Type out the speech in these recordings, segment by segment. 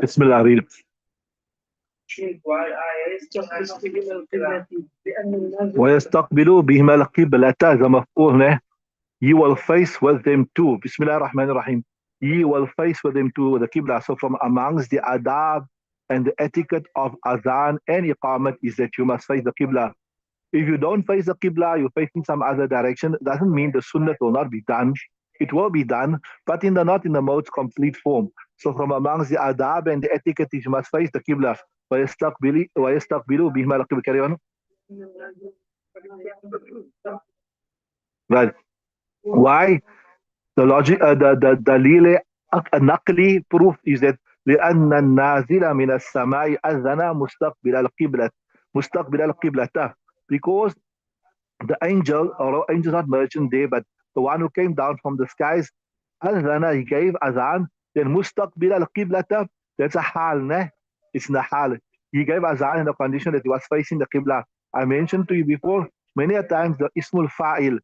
Bismillah, read. ويستقبلوا بهما القبلة the مفعول له. Ye will face with them too. Bismillah ar-Rahman ar-Rahim. Ye will face with them too the Qibla. So from amongst the adab and the etiquette of Adhan and Iqamat is that you must face the Qibla. If you don't face the Qibla, you're facing some other direction, it doesn't mean the Sunnah will not be done. It will be done, but not in the most complete form. So from amongst the adab and the etiquette is you must face the Qibla. وَيَسْتَقْبِلُوا بِهِمَا الْقِبْلَةَ. Carry on. Right. Why? The logic, the dalil naqli proof is that لأن النازل من السماء أذن مستقبل القبلة القبلة, because the angel, or angel not mentioned there, but the one who came down from the skies, أذن, he gave azan, then مستقبل القبلة, that's a hal, ne? It's a hal. He gave azan in the condition that he was facing the qibla. I mentioned to you before, many a times the ismul fa'il,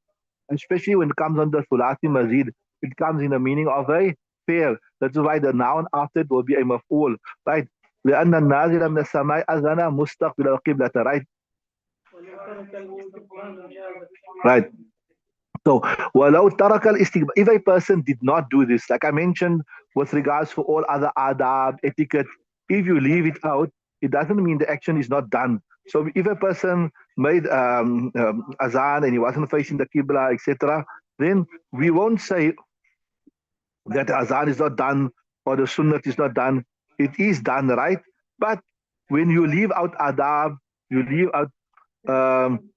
especially when it comes on the Sulati Mazid, it comes in the meaning of a fail. That's why the noun after it will be a maf'ul, right? لأن النازل من السماء أذن مستقبل القبلة, right? Right. So, walau tarakal istiqbal, if a person did not do this, like I mentioned with regards to all other adab, etiquette, if you leave it out, it doesn't mean the action is not done. So if a person made azan and he wasn't facing the qibla, etc., then we won't say that azan is not done or the sunnah is not done. It is done, right? But when you leave out adab, you leave out um,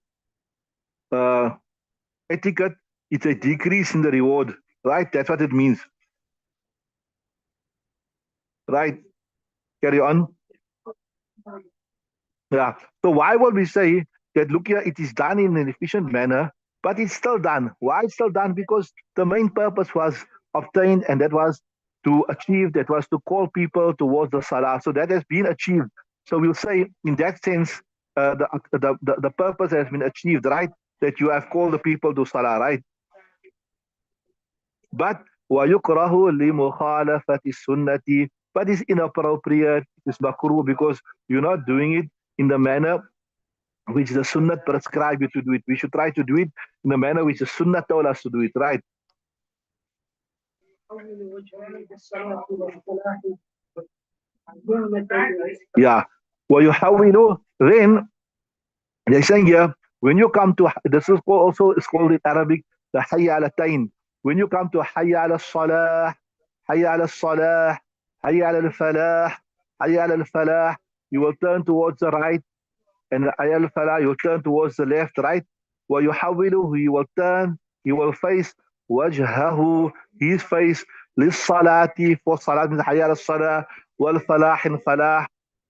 uh, etiquette, it's a decrease in the reward, right? That's what it means, right? Carry on. Yeah. So why would we say that, look here, it is done in an efficient manner, but it's still done? Why it's still done? Because the main purpose was obtained, and that was to achieve, that was to call people towards the salah. So that has been achieved. So we'll say, in that sense, the purpose has been achieved, right? That you have called the people to salah, right? But وَيُكْرَهُ لِمُخَالَفَةِ السُنَّةِ, but it's inappropriate, it's makruh, because you're not doing it in the manner which the sunnah prescribe you to do it. We should try to do it in the manner which the sunnah told us to do it, right? Yeah. وَيُحَوِّلُ, then they're saying here, when you come to, this is also is called in Arabic, the hayya ala tayn. When you come to hayya ala salah, hayya ala salah, hayya ala falah, hayya ala falah, you will turn towards the right, and hayya ala falah, you will turn towards the left, right? وَيُحَوِّلُ, he will turn, he will face وجهه, his face, للصلاة, for salat means hayya ala salah, والفلاح in falah,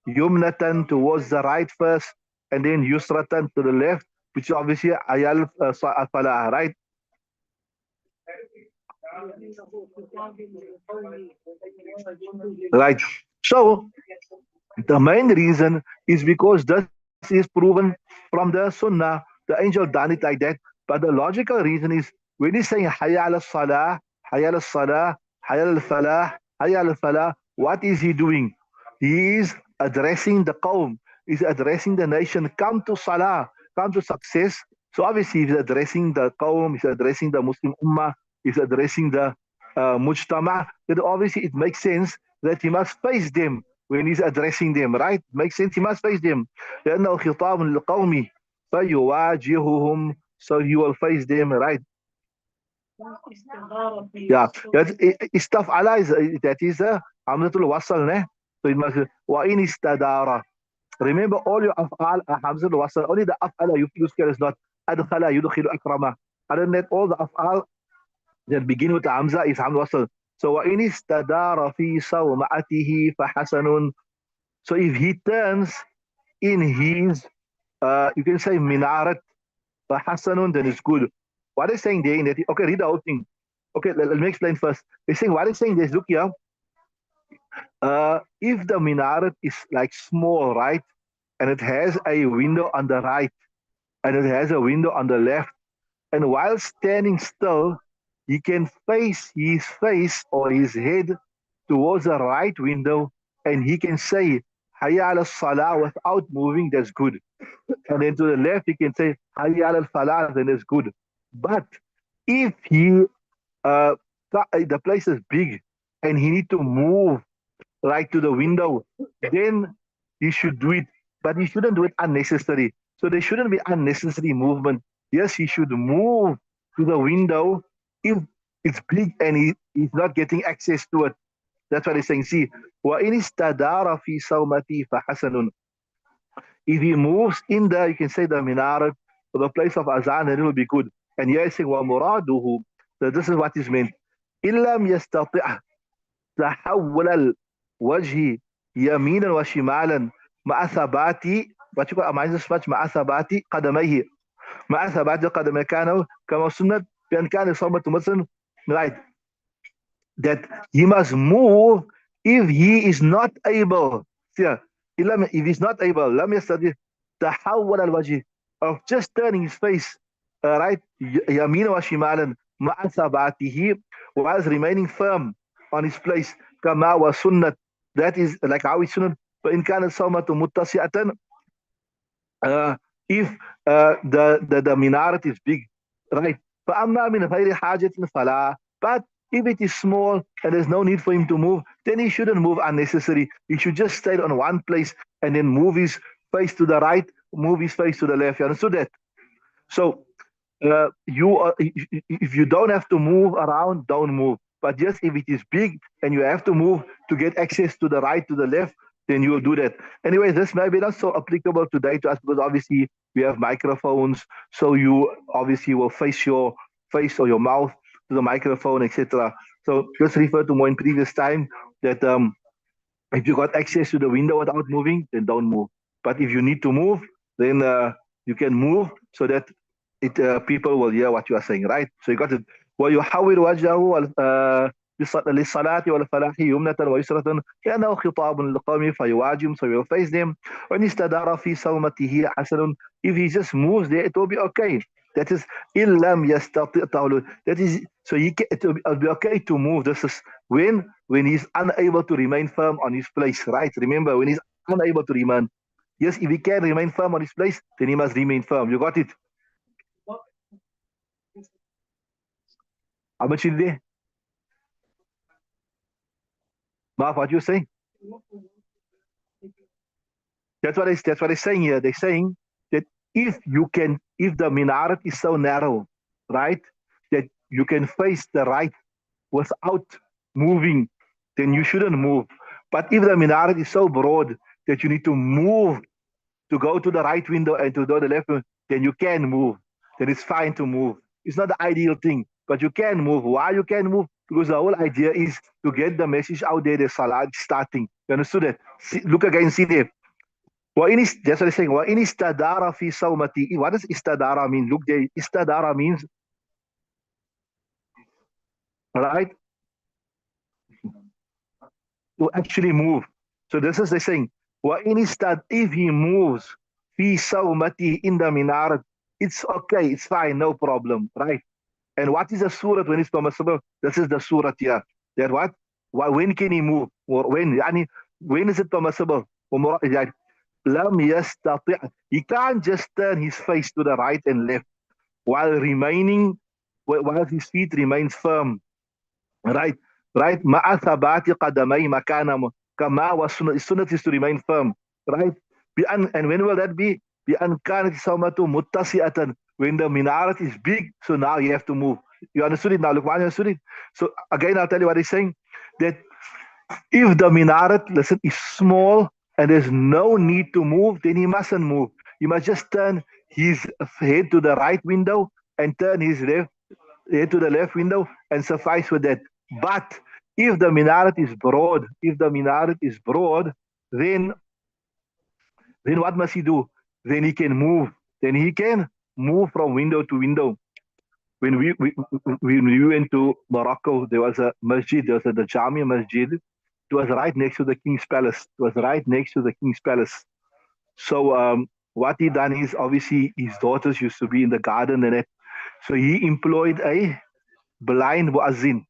yumnatan, towards the right first, and then yusratan, to the left, which is obviously ayal falah, right? Right. So the main reason is because this is proven from the sunnah. The angel done it like that. But the logical reason is, when he's saying hayya ala salah, hayya ala salah, hayya al falah, hayya al falah, what is he doing? He is addressing the qawm, he's addressing the nation, come to salah, come to success. So obviously he's addressing the qawm, he's addressing the Muslim ummah, he's addressing the mujtama. Then obviously it makes sense that he must face them when he's addressing them, right? Makes sense, he must face them. لأنه خطاب للقوم فيواجههم, so he will face them, right? Yeah, that's istaf'ala is, that is a hamzatul wasl, ne? So it must wa in istadara. Remember, all your af'al are hamzatul wasl. Only the af'ala you use here is not adkhala yudkhilu akrama. Other than that, all the af'al that begin with the hamza is hamzatul wasl. So wa in istadara fi sawma'atihi fahasanun. So if he turns in his, you can say minarat, fahasanun, then it's good. What is saying there in that? Okay, read the whole thing. Okay, let me explain first. They're saying, what is saying this? Look here. If the minaret is like small, right, and it has a window on the right, and it has a window on the left, and while standing still, he can face his face or his head towards the right window and he can say Hayya ala salah without moving, that's good. And then to the left, he can say Hayya ala falah, then it's good. But if uh, the place is big and he need to move right to the window, then he should do it. But he shouldn't do it unnecessary. So there shouldn't be unnecessary movement. Yes, he should move to the window if it's big and he's not getting access to it. That's what he's saying. See, وَإِنِ اسْتَدَارَ فِي صَوْمَتِي فَحَسَنٌ. If he moves in there, you can say the minaret or the place of azan, and it will be good. And here he's saying, وَمُرَادُهُ. So this is what is meant. إِلَّمْ يَسْتَطِعْ تحول الوجه يمينا وشمالا مع ثبات what you call minus much مع ثبات قدميه مع ثبات قدميه كما سنة بأن كان يصوم مثلا right that he must move if he is not able. Yeah, if he's not able, لم يستطيع تحول الوجه of just turning his face right يمينا وشمالا مع ثباته whilst remaining firm on his place كما وسنة, that is like how it's sunnah. فإن كان الصومة متسعة uh, if the minaret is big, right? فأما من غير حاجة فلا. But if it is small and there's no need for him to move, then he shouldn't move unnecessary. He should just stay on one place and then move his face to the right, move his face to the left. You understood that? So if you don't have to move around, don't move. But just if it is big and you have to move to get access to the right, to the left, then you will do that. Anyway, this may be not so applicable today to us because obviously we have microphones, so you obviously will face your face or your mouth to the microphone, etc. So just refer to more in previous time that if you got access to the window without moving, then don't move. But if you need to move, then you can move so that people will hear what you are saying, right? So you got it. ويحول وجهه للصلاة والفلاح يمنة ويسرة كأنه خطاب للقوم فيواجم, so he will face them. وإن استدار في صومته حسن, if he just moves there, it will be okay. That is إن لم يستطع طول. That is, so it will be okay to move. This is when he's unable to remain firm on his place, right? Remember, when he's unable to remain. Yes, if he can remain firm on his place, then he must remain firm. You got it? How much is there? Mark, what you saying? That's what they're saying here. They're saying that if the minaret is so narrow, right, that you can face the right without moving, then you shouldn't move. But if the minaret is so broad that you need to move to go to the right window and to go to the left window, then you can move. Then it's fine to move. It's not the ideal thing, but you can move. Why you can move? Because the whole idea is to get the message out there that Salah is starting. You understood that? See, look again, see there. That's what I'm saying. وَإِنِ اسْتَدَارَ فِي صَوْمَتِهِ. What does istadara mean? Look there. Istadara means, right, to actually move. So this is the saying. If he moves fi sawmati in the minaret, it's okay, it's fine, no problem, right? And what is the surah when it's permissible? This is the surah here. That what? When can he move? Or when is it permissible? Lam yastati'. He can't just turn his face to the right and left while his feet remains firm. Right? Right? Ma'a thabati qadamay makana kama wa sunnah. Sunnah is to remain firm. Right? And when will that be? بأن كانت الصومة متسعة. When the minaret is big, so now you have to move. You understood it now? Look, you understood it? So again, I'll tell you what he's saying. That if the minaret, listen, is small and there's no need to move, then he mustn't move. He must just turn his head to the right window and turn his left head to the left window and suffice with that. But if the minaret is broad, then what must he do? Then he can move. Then he can move from window to window. When we went to Morocco, there was a masjid, the Jamia Masjid. It was right next to the King's Palace. So what he done is, obviously his daughters used to be in the garden and that. So he employed a blind muazzin.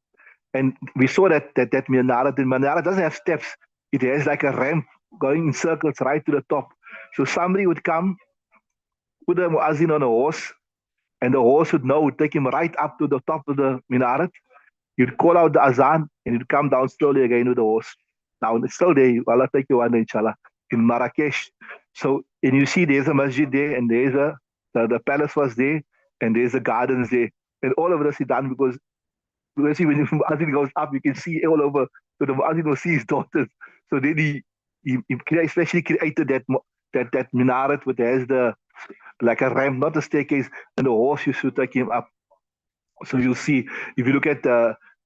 And we saw that minaret. The minaret doesn't have steps. It has like a ramp going in circles right to the top. So somebody would come, put a muazzin on a horse, and the horse would take him right up to the top of the minaret. You'd call out the azan, and you'd come down slowly again with the horse. Now it's still there. Allah take you one day, inshallah, in Marrakesh. So, and you see there's a masjid there, and the palace was there, and there's the gardens there. And all of this is done because you see when the Muazzin goes up, you can see all over. So the Muazzin will see his daughters. So then especially created that minaret which has the like a ramp, not a staircase, and the horse used to take him up. So you'll see if you look at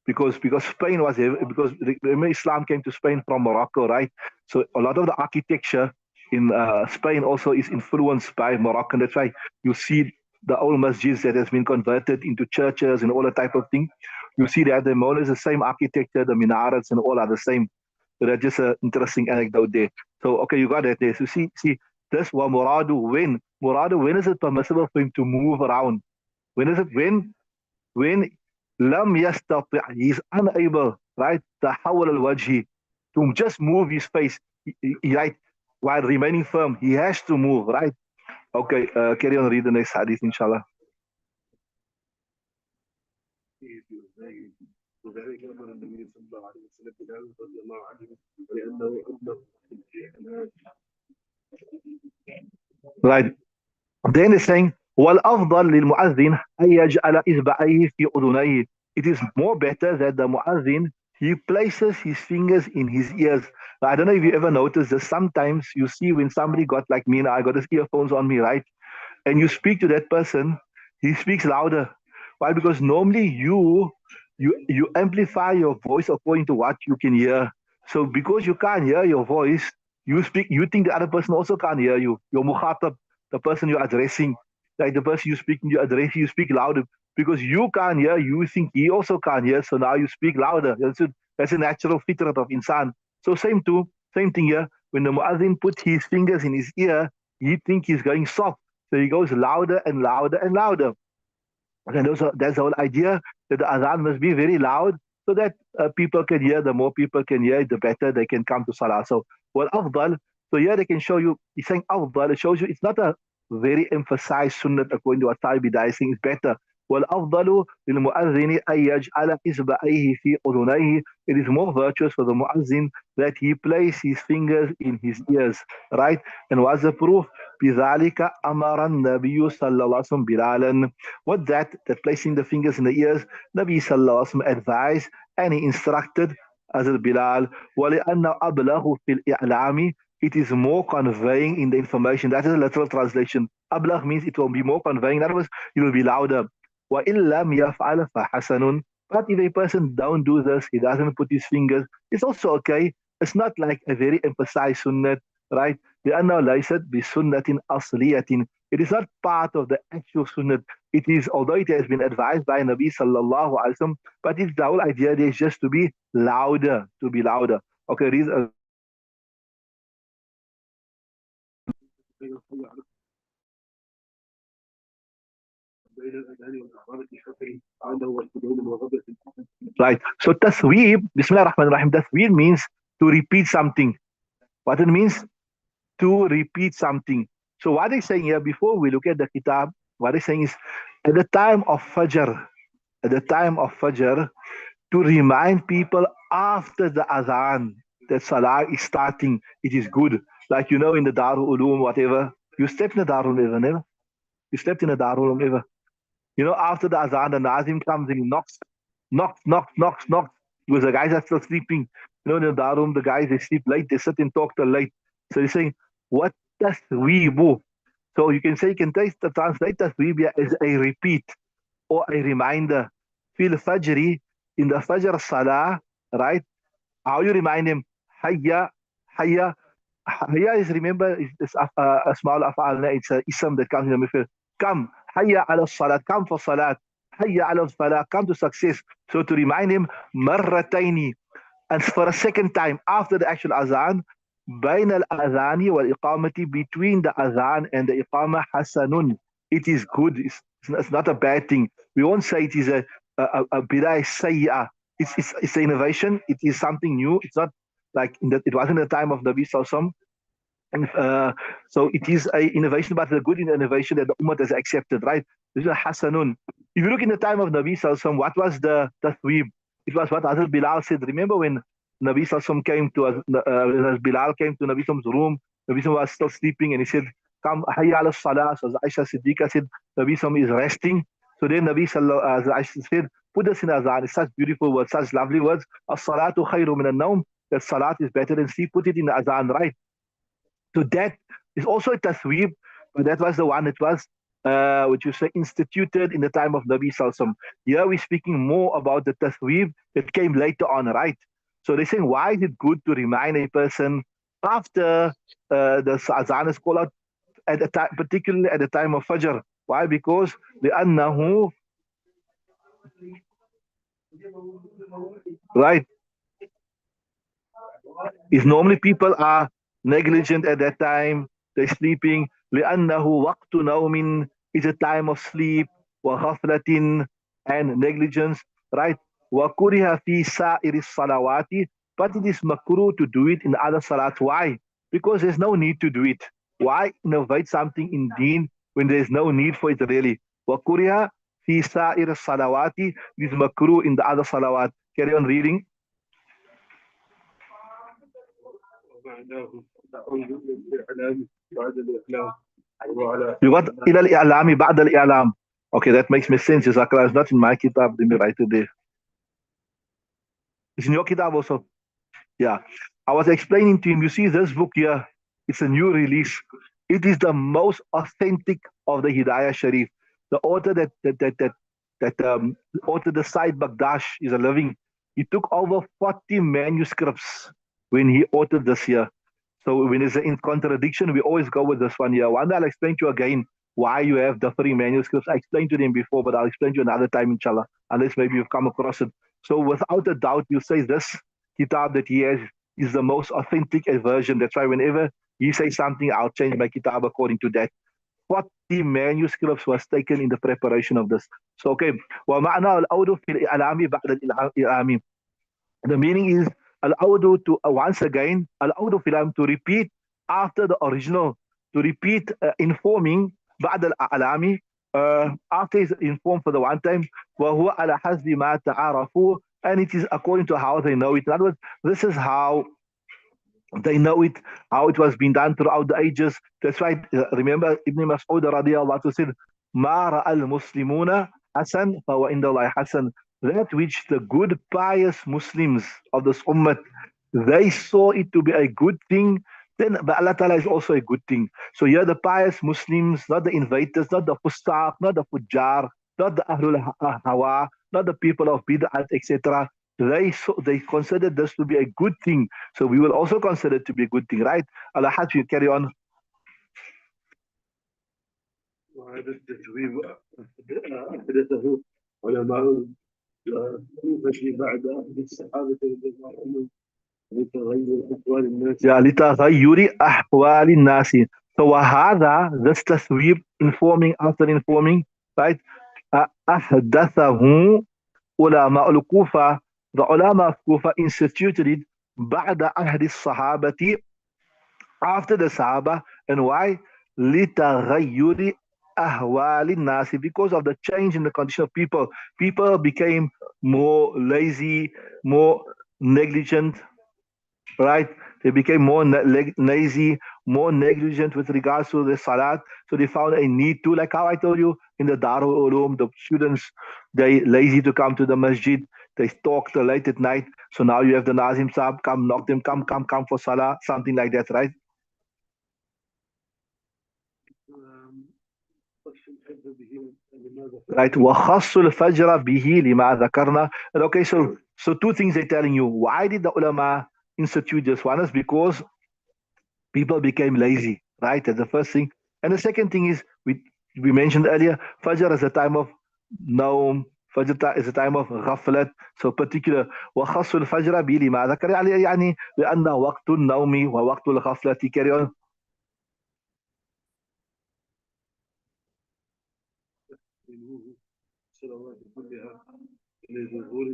because Spain was because remember Islam came to Spain from Morocco, right? So a lot of the architecture in Spain also is influenced by Moroccan. That's why you see the old masjids that has been converted into churches and all that type of thing. You see that the more is the same architecture, the minarets and all are the same. So that's just an interesting anecdote there. So okay, you got that there. So see this wa muradu when is it permissible for him to move around? When is it when lam yastati, he's unable, right? Tahawul al-wajhi, to just move his face, right? While remaining firm, he has to move, right? Okay, carry on, read the next hadith, inshallah. Right. Then it's saying, وَالْأَفْضَلْ لِلْمُؤَذِّنِ أَن يَجْعَلَ إِصْبَعَيْهِ فِي أُذُنَيْهِ. It is more better that the muazzin, he places his fingers in his ears. Now, I don't know if you ever noticed this. Sometimes you see when somebody got like me, and I got his earphones on me, right? And you speak to that person, he speaks louder. Why? Because normally you amplify your voice according to what you can hear. So because you can't hear your voice, you think the other person also can't hear you. Your mukhatab, the person you're addressing, like the person you address, you speak louder. Because you can't hear, you think he also can't hear, so now you speak louder. That's a natural fitrat of insan. So same thing here. When the muazzin put his fingers in his ear, he think he's going soft. So he goes louder and louder and louder. And that's the whole idea that the adhan must be very loud so that people can hear. The more people can hear, the better they can come to salah. So, well, afdal. So here they can show you, he's saying afdal. It shows you it's not a very emphasized sunnat according to what Bidai is saying. It's better. والأفضل للمؤذن أن يجعل إصبعيه في أذنيه. It is more virtuous for the muazzin that he place his fingers in his ears, right? And what's the proof? بذلك أمر النبي صلى الله عليه وسلم بلالا. What that placing the fingers in the ears, Nabi sallallahu alaihi wasallam advised and he instructed as Bilal. ولأن أبلغ في الإعلام, it is more conveying in the information. That is a literal translation. Ablag means it will be more conveying. In other words, it will be louder. وَإِن لَمْ يَفْعَلْ فَحَسَنٌ. But if a person don't do this, he doesn't put his fingers, it's also okay. It's not like a very emphasized sunnat, right? لأنه ليست بسنة أصلية. It is not part of the actual sunnat. It is, although it has been advised by Nabi sallallahu alaihi wasallam, but it's the whole idea there is just to be louder, to be louder. Okay, these are right. So tasweeb, Bismillah ar-Rahman ar-Rahim, tasweeb means to repeat something. What it means? To repeat something. So what they're saying here, before we look at the kitab, what they're saying is, at the time of Fajr, to remind people after the Adhan that Salah is starting, it is good. Like in the Darul Ulum, whatever. You stepped in the Darul Ulum, never? You stepped in the Darul Ulum, ever? After the Azan, the Nazim comes and he knocks. Because the guys are still sleeping. In the Darum, the guys, they sleep late, they sit and talk till late. So he's saying, what does weebu? So you can translate tasweeb as a repeat or a reminder. Fil Fajri, in the Fajr Salah, right? How you remind him? Hayya, Hayya. Hayya is, remember, it's a small af'al, it's a ism that comes in the middle. Come, Hayya ala salat, come for salat. Hayya ala falah, come to success. So to remind him, marrataini, and for a second time after the actual azan, bain al-azani wal-iqamati, between the azan and the iqamah, hasanun. It is good. It's not a bad thing. We won't say it is a bid'ah sayyah. It's an innovation. It is something new. It's not like it wasn't the time of Nabi Sallallahu. And so it is a innovation, but a good innovation that the Ummah has accepted, right? This is a Hasanun. If you look in the time of Nabi Sallallahu, what was the Tathweeb? It was what Hazrat Bilal said. Remember when Nabi Sallallahu came to when Bilal came to Nabi Sallam's room, Nabi Sallam was still sleeping and he said, Come, Hayya ala Salah. So Aisha Siddiqa said, Nabi Sallam is resting. So then Nabi Sallallahu Aisha said, Put us in Azan. It's such beautiful words, such lovely words. As-salatu khayru min al-nawm. That salat is better than sleep. Put it in the Azan, right? So that is also a tasweeb, but that was the one that was, which you say, instituted in the time of Nabi Salsam. Here we're speaking more about the tasweeb that came later on, right? So they're saying, why is it good to remind a person after the Azan is called out, at the time, particularly at the time of Fajr? Why? Because لأنه, right, is normally people are negligent at that time, they're sleeping. لأنه وقت نوم is a time of sleep وغفلة and negligence, right? وكره في سائر الصلوات, but it is makruh to do it in other salat. Why? Because there's no need to do it. Why innovate something in deen when there's no need for it really? وكره في سائر الصلوات, it is makruh in the other salawat. Carry on reading. You got إلى الإعلام بعد الإعلام. Okay, that makes me sense. Jazakallah. It's not in my kitab. Let me write it there. It's in your kitab also. Yeah. I was explaining to him, you see this book here, it's a new release. It is the most authentic of the Hidayah Sharif. The author that authored the Said Bagdash is a living. He took over 40 manuscripts when he authored this here. So when there's in contradiction, we always go with this one here. One day I'll explain to you again why you have differing manuscripts. I explained to them before, but I'll explain to you another time, inshallah, unless maybe you've come across it. So without a doubt, you say this kitab that he has is the most authentic version. That's why whenever he says something, I'll change my kitab according to that. 40 manuscripts was taken in the preparation of this. So okay, ومعنى الأود في الإعلام بعد الإعلام. The meaning is al-awdu to once again, al-awdu filam to repeat after the original, to repeat informing بعد الأعلام, after he's informed for the one time, وهو على حسب ما تعارفوا, and it is according to how they know it. In other words, this is how they know it, how it was being done throughout the ages. That's why, remember, Ibn Mas'ud radiallahu anhu said, ما رأى المسلمون حسن فهو عند الله حسن. That which the good, pious Muslims of this ummah, they saw it to be a good thing, then by Allah Ta'ala is also a good thing. So here the pious Muslims, not the invaders, not the fustaq, not the fujjar, not the ahlul hawa, not the people of bid'at, etc. They considered this to be a good thing. So we will also consider it to be a good thing, right? Allah has you carry on. وهذا التسويب أحدثه علماء الكوفة بعد عهد الصحابة رضي الله عنهم لتغير أحوال الناس. Yeah, لتغير أحوال الناس. So وهذا, this tasweeb, informing after informing, right? أحدثه علماء الكوفة. The ulama of Kufa instituted it بعد عهد الصحابة, after the Sahaba. And why? لتغير أهوال الناس, because of the change in the condition of people. People became more lazy, more negligent, right? They became more lazy, more negligent with regards to the salat. So they found a need to, like how I told you in the Darul Ulum, the students, they lazy to come to the masjid. They talk till late at night. So now you have the Nazim Saab, come knock them, come for salah, something like that, right? Right. وَخَصُّ الْفَجْرَ بِهِ لِمَا ذَكَرْنَا. And okay, so two things they're telling you. Why did the ulama institute this? One is because people became lazy, right? That's the first thing. And the second thing is, we mentioned earlier, Fajr is a time of naum, Fajr is a time of ghaflat. So particular, وَخَصُّ الْفَجْرَ بِهِ لِمَا ذَكَرْنَا, يعني لأنه وقت النوم ووقت الغفلة. Carry on. الصلوات كلها إلى ظهور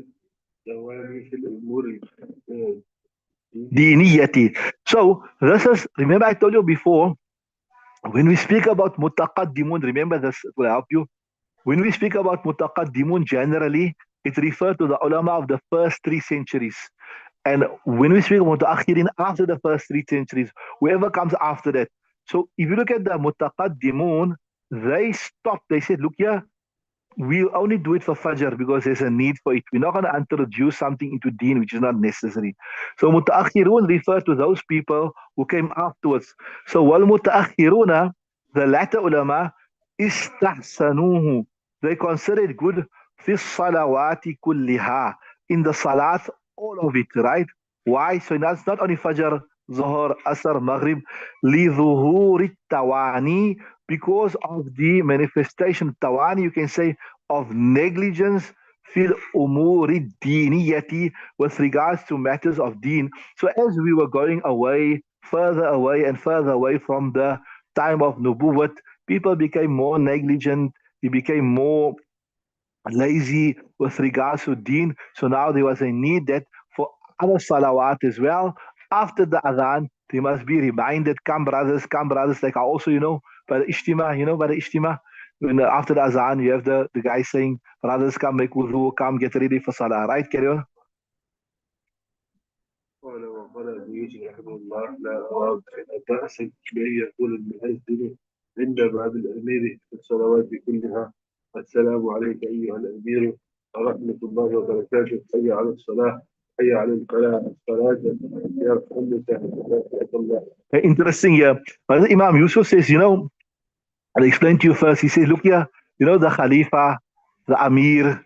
diniyati. So this is, remember I told you before, when we speak about mutaqaddimun, remember this will help you. When we speak about mutaqaddimun, generally, it refers to the ulama of the first 3 centuries. And when we speak about mutaakhirin, after the first 3 centuries, whoever comes after that. So if you look at the mutaqaddimun, they stopped. They said, look here, we only do it for Fajr because there's a need for it. We're not going to introduce something into Deen which is not necessary. So Mutaakhirun refer to those people who came afterwards. So wal Mutaakhiruna, the latter ulama, istahsanuhu. They consider it good fi salawati kulliha. In the salat, all of it, right? Why? So that's not only Fajr, Zuhr, Asr, Maghrib, li dhuhuri tawani, because of the manifestation tawani, you can say, of negligence fil umuri diniyati, with regards to matters of deen. So as we were going away, further away and further away from the time of nubuwwat, people became more negligent, they became more lazy with regards to deen. So now there was a need that for other salawat as well. After the adhan, they must be reminded, come brothers, like also, by the ishtima, by the ishtima. When after the azan, you have the guy saying, brothers, come make wudu, come get ready for salah, right? Carry on. قال وقال ابن يوسف رحمه الله لا أرى بأسا بأن يقول المؤذن عند باب الأمير في الصلوات كلها السلام عليك أيها الأمير ورحمة الله وبركاته، حي على الصلاة، حي على الفلاح، الصلاة يرحمك الله. Interesting here. But Imam Yusuf says, I'll explain to you first. He says, look here, the Khalifa, the Amir,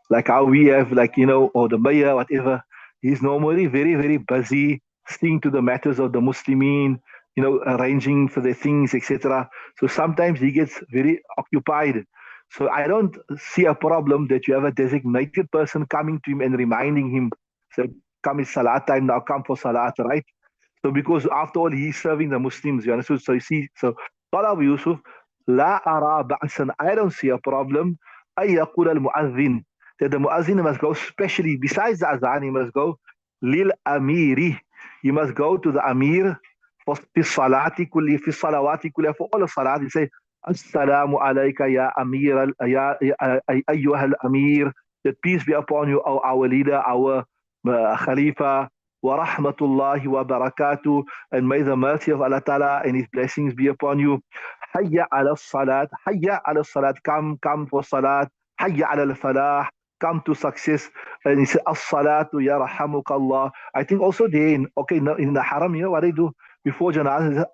like how we have, like, or the mayor, whatever. He's normally very, very busy seeing to the matters of the Muslimin, arranging for their things, etc. So sometimes he gets very occupied. So I don't see a problem that you have a designated person coming to him and reminding him, say, come, it's Salat time now, come for Salat, right? So because after all, he's serving the Muslims, you understood? So you see, so Qala Abu Yusuf, لا أرى بأسا, I don't see a problem. أن يقول المؤذن, that the muazzin must go specially, besides the azan, he must go lil amiri. He must go to the amir for في الصلاة كل في الصلوات كلها, for all the salat. He say, السلام عليك يا أمير يا أيها الأمير, that peace be upon you, our leader, our Khalifa, ورحمة الله وبركاته, and may the mercy of Allah Ta'ala and His blessings be upon you. حي على الصلاة, حي على الصلاة, come for salat. حي على الفلاح, come to success. And he said, as-salatu yarhamukallah. I think also they, in the haram, what they do before janazah,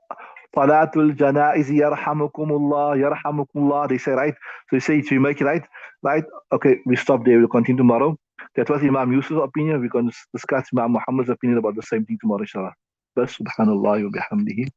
salatul janaiz yarhamukumullah, yarhamukumullah. They say, right? So they say, if you make it right, right? Okay, we stop there. We'll continue tomorrow. That was Imam Yusuf's opinion. We're going to discuss Imam Muhammad's opinion about the same thing tomorrow, inshallah. Bas subhanallah wa bihamdihi.